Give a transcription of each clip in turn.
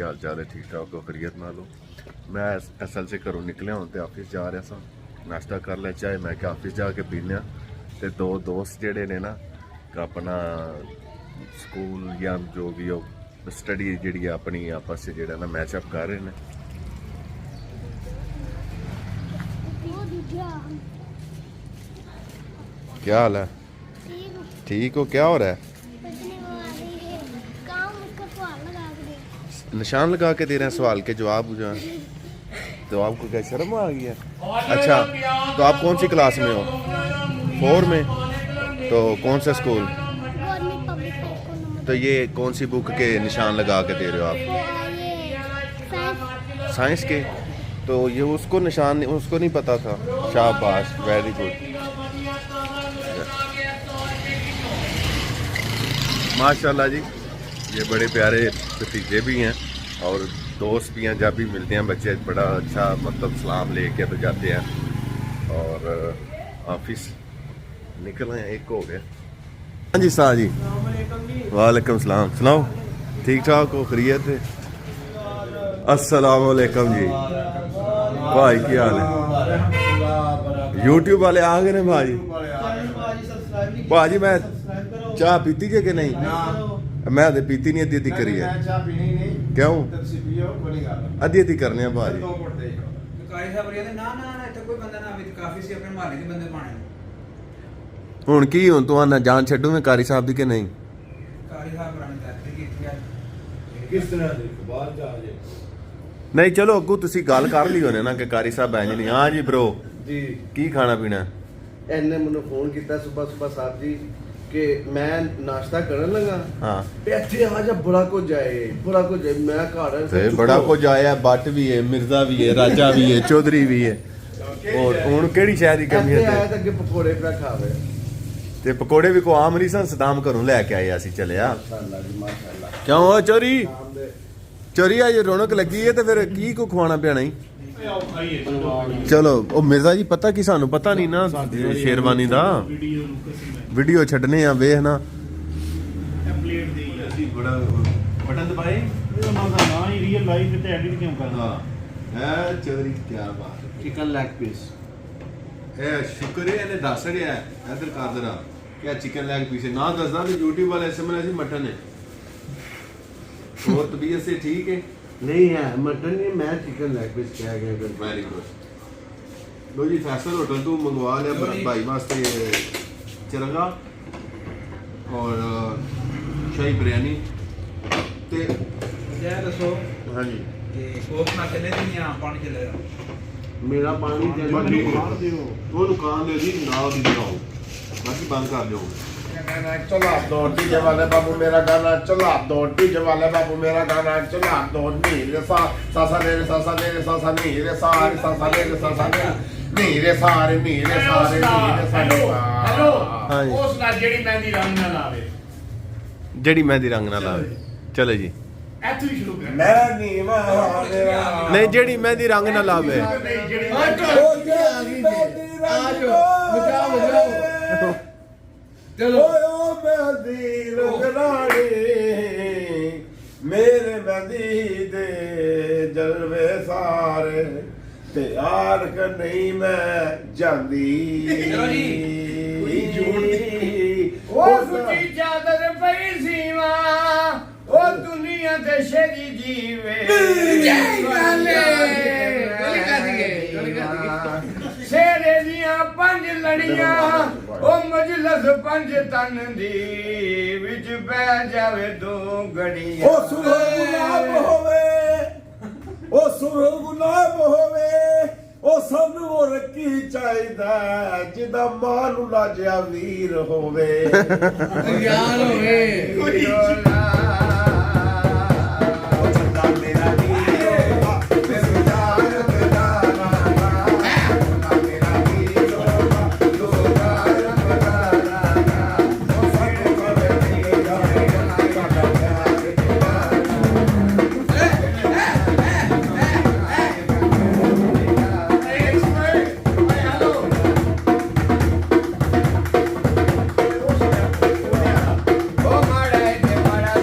ਕੀ ਹਾਲ ਚਾਲ ਹੈ? ਠੀਕ ਠਾਕ ਹੋ? ਖਰੀਅਤ ਨਾਲ ਹੋ? ਮੈਂ ਅਸਲ 'ਚ ਘਰੋਂ ਨਿਕਲਿਆ ਹੁਣ ਤੇ ਆਫਿਸ ਜਾ ਰਿਹਾ ਸਾਂ। ਨਾਸ਼ਤਾ ਕਰ ਲਿਆ, ਚਾਹੇ ਮੈਂ ਕਿ ਆਫਿਸ ਜਾ ਕੇ ਪੀਂਦੇ ਹਾਂ। ਤੇ ਦੋ ਦੋਸਤ ਜਿਹੜੇ ਨੇ ਨਾ ਆਪਣਾ ਸਕੂਲ ਜਾਂ ਜੋ ਵੀ ਉਹ ਸਟੱਡੀ ਜਿਹੜੀ ਆ ਆਪਣੀ ਆਪਸ 'ਚ ਜਿਹੜਾ ਨਾ ਮੈਚ ਅਪ ਕਰ ਰਹੇ ਨੇ। क्या हाल है? ठीक हो? क्या हो रहा है? निशान लगा के दे रहे हैं सवाल के जवाब जो है। तो आपको क्या शर्म आ गई है? अच्छा, तो आप कौन सी क्लास में हो? 4 में। तो कौन सा स्कूल? तो ये कौन सी बुक के निशान लगा के दे रहे हो आप? साइंस के। तो ये उसको निशान उसको नहीं पता था। शाबाश, वेरी गुड, माशाल्लाह जी। ये बड़े प्यारे भतीजे भी हैं और दोस्त भी हैं। जब भी मिलते हैं बच्चे बड़ा अच्छा मतलब सलाम लेके तो जाते हैं। और ऑफिस निकल हैं, एक हो गया। हाँ जी शाह जी, वालेकुम सलाम। सुनाओ, ठीक ठाक हो? खैरियत है? अस्सलाम वालेकुम जी। भाई की हाल है? यूट्यूब वाले आ गए ने भाजी। भाजी मैं चाह पीती है कि नहीं? मैं तो पीती नहीं, अद्धी करी है। क्यों? अद्धी अद्धी करने भाजी। हुण की हुण तू आना जान छड्डू मैं कारी साहब दी कि नहीं? नहीं चलो अगू तुसी गल कर ली होने ना कि कारी साहब आए नहीं। हाँ जी ब्रो जी, की खाना पीना? इन्हें मैंने फोन किया सुबह सुबह साहब जी कि मैं नाश्ता करने लगा। हाँ इत्थे आ जा, बड़ा कुछ जाए, बड़ा कुछ जाए। मैं घर ते बड़ा कुछ आया, बट भी है, मिर्जा भी है, राजा भी है, चौधरी भी है। और हुण केड़ी शय दी कमी है? आया तो पकौड़े पे खावे ते पकोड़े भी को आम नहीं सन सदाम घरों लैके आए असी चले आ। माशाल्लाह जी माशाल्लाह। क्यों हो चोरी? चोरी आज रौनक लगी है तो फिर की को खवाना पियाना ही। चलो ओ मिर्जा जी, पता की सानू पता नहीं ना शेरवानी दा वीडियो छड्डने आ वेख ना। बड़ा बटन दबाए ना ही रियल लाइफ ते एडिट क्यों करना? है चौधरी, क्या बात। चिकन लेग पीस ए शुक्र है इन्हें दस रहा है। इधर कर देना क्या चिकन लेग पीस है ना दसदा तो यूट्यूब वाले समझ सी मटन है। और तबीयत से ठीक है? नहीं है मटन नहीं, मैं चिकन लेग पीस किया गया। Very good. लो जी फैसल होटल तू मंगवा लिया भाई वास्ते चिरंगा और शाही बिरयानी ते दसो। हाँ जी कोक ना चले नहीं पानी चलेगा। मेरा पानी वो दुकान दे दी ना दी दिखाओ, बाकी बंद कर दो। चलो आप दौड़ डीजे वाले बाबू मेरा गाना, चलो आप दौड़ डीजे वाले बाबू मेरा गाना, चलो आप दौड़ नी रे सा सा रे रे सा रे रे सा नी रे सा रे सा रे रे सा नी रे सा रे नी रे सा रे नी रे सा। हेलो हाँ जी। उस ना जेडी मेहंदी रंग ना लावे, जड़ी मेहंदी रंग ना लावे। चलो जी, ऐथू ही शुरू कर। मैं नहीं मैं नहीं जड़ी मेहंदी रंग ना लावे। चलो मेहंदी रंगनाड़ी मेरे मेहंदी दे जलवे सारे ते यार क नहीं मैं जांदी। कोई झूठ ओ सुची चादर पई सीवा ओ दुनिया ते शेरी जीवे शेरे दियां 5 लड़ियां ओ मजलस 5 तन दी विच पै जावे 2 घड़ियां। ओ सुरह गुलाब होवे, ओ सुरह गुलाब होवे, ओ सानू ओ रखी चाहिदा जिदा मां नू लाजिया वीर होवे। यार होवे कोई ओ माड़ा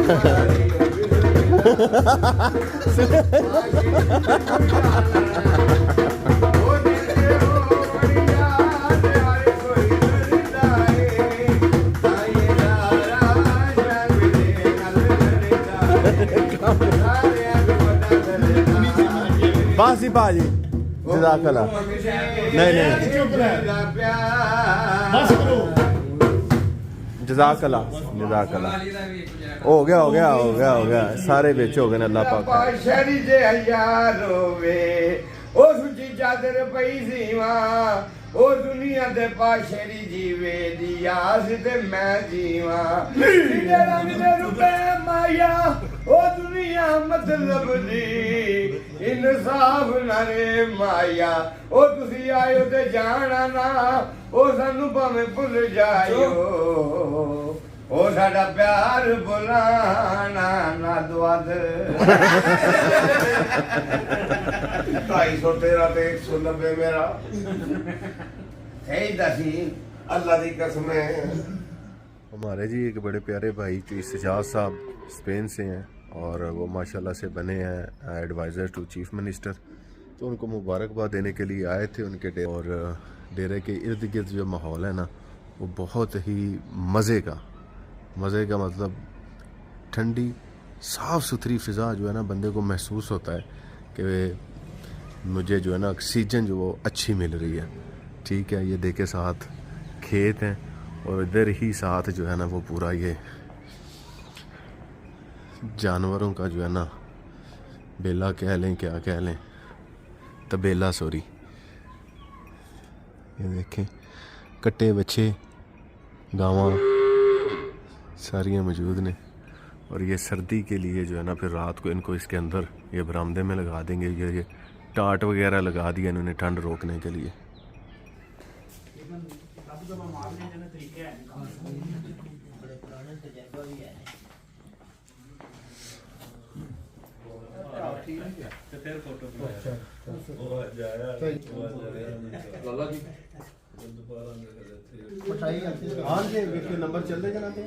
बस ही भाजी जज़ाकल्लाह नहीं नहीं जज़ाकल्लाह जज़ाकल्लाह हो गया सारे बेच हो गए ने अल्लाह पाक शहरी जे यार होवे ओ सुची चादर पई सीवा ओ दुनिया दे पाशरी जीवे दी आस ते मैं जीवा तेरे रंग दे रुपए माया ओ दुनिया मतलब दी इंसाफ नारे माया ओ तुसी आयो ते जाना ना ओ सानू भाਵੇਂ भुल जायो ओ साडा प्यार बुलाना ना दुआद 250 तेरा ते 190 मेरा सही दसी अल्लाह दी कसम है। हमारे जी एक बड़े प्यारे भाई सजाद साहब स्पेन से हैं और वो माशाल्लाह से बने हैं एडवाइज़र टू चीफ मिनिस्टर। तो उनको मुबारकबाद देने के लिए आए थे उनके और डेरे के इर्द गिर्द जो माहौल है ना वो बहुत ही मज़े का मतलब ठंडी साफ़ सुथरी फ़िज़ा जो है ना बंदे को महसूस होता है कि मुझे जो है ना ऑक्सीजन जो वो अच्छी मिल रही है। ठीक है, ये देखे साथ खेत हैं और इधर ही साथ जो है ना वो पूरा ये जानवरों का जो है ना बेला कह लें क्या कह लें तबेला सॉरी ये देखें कट्टे बच्चे गावां सारियाँ मौजूद ने और ये सर्दी के लिए जो है ना फिर रात को इनको इसके अंदर ये बरामदे में लगा देंगे। ये टाट वगैरह लगा दिया इन्होंने ठंड रोकने के लिए।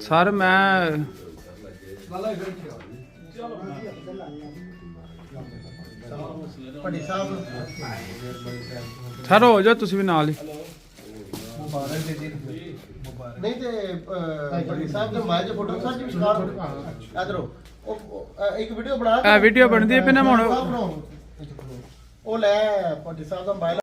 सर मैं ਸਰ ਹੋ ਜਾ ਤੁਸੀਂ ਵੀ ਨਾਲ ਹੀ ਨਹੀਂ ਤੇ ਭੱਟੀ ਸਾਹਿਬ ਦੇ ਮਾਇਜ ਫੋਟੋ ਸਾਹਿਬ ਜੀ ਵਿਚਾਰ ਇਧਰੋਂ ਉਹ ਇੱਕ ਵੀਡੀਓ ਬਣਾ ਇਹ ਵੀਡੀਓ ਬਣਦੀ ਹੈ ਪਹਿਲਾਂ ਹੁਣ ਉਹ ਲੈ ਭੱਟੀ ਸਾਹਿਬ ਦਾ ਮੋਬਾਈਲ